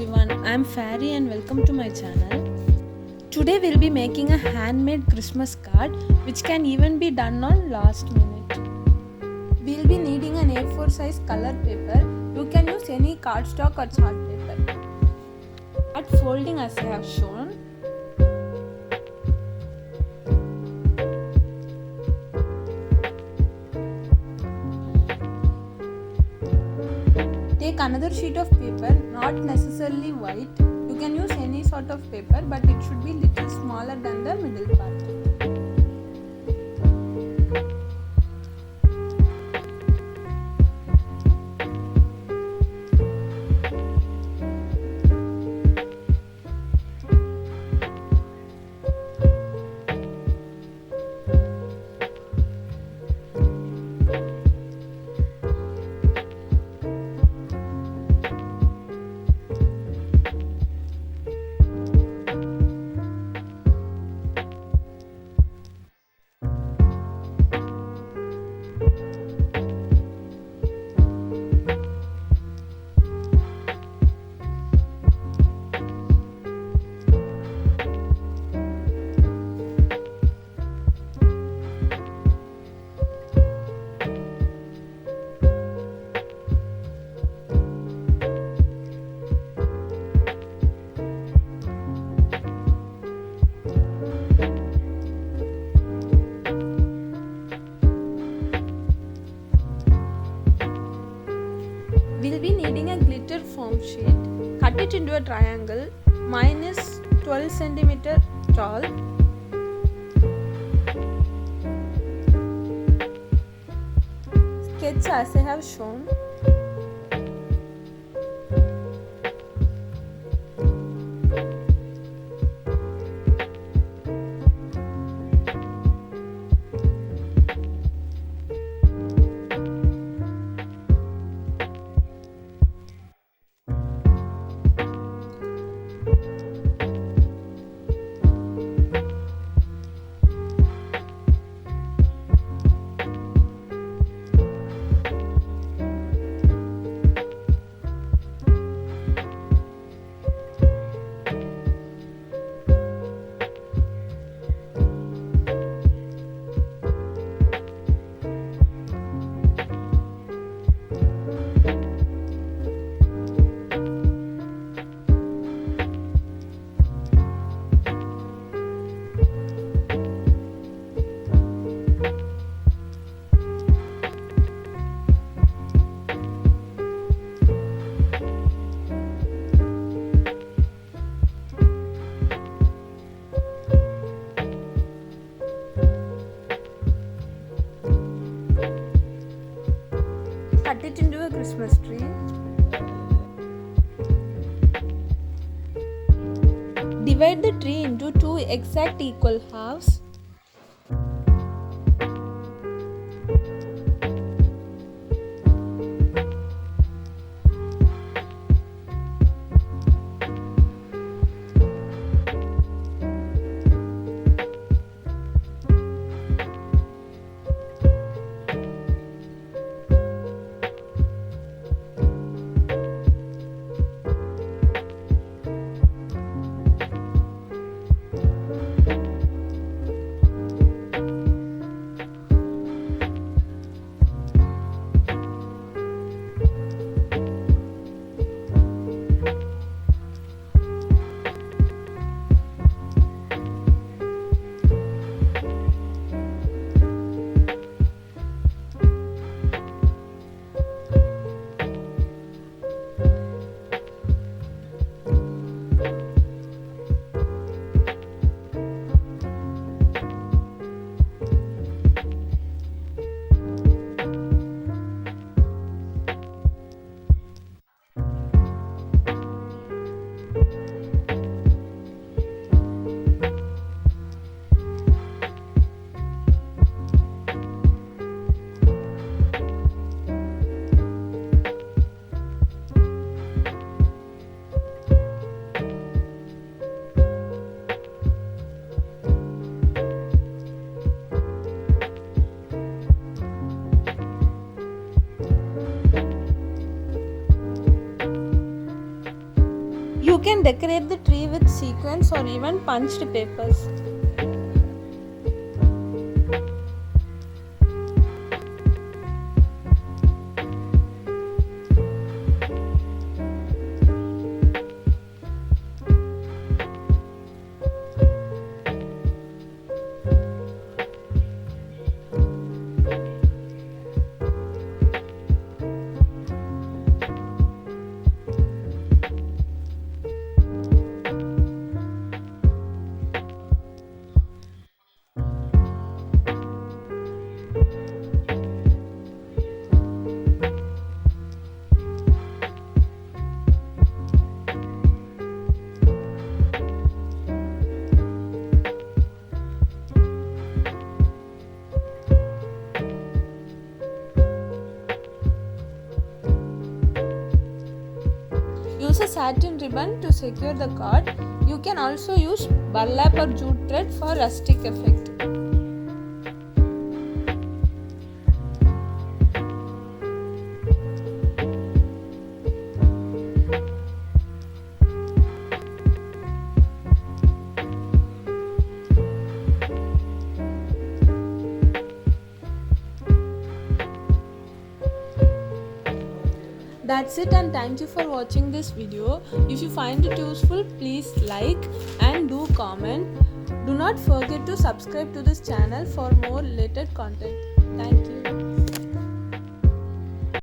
everyone, I'm Fairy and welcome to my channel. Today we'll be making a handmade Christmas card which can even be done on last minute. We'll be needing an A4 size color paper. You can use any cardstock or chart paper. Start folding as I have shown. Take another sheet of paper, not necessarily white. You can use any sort of paper, but it should be little smaller than the middle part. We'll be needing a glitter foam sheet. Cut it into a triangle. Mine is 12 cm tall. Sketch as I have shown. Cut it into a Christmas tree. Divide the tree into two exact equal halves. You can decorate the tree with sequins or even punched papers. Use a satin ribbon to secure the card. You can also use burlap or jute thread for rustic effect. That's it, and thank you for watching this video. If you find it useful, please like and do comment. Do not forget to subscribe to this channel for more related content. Thank you.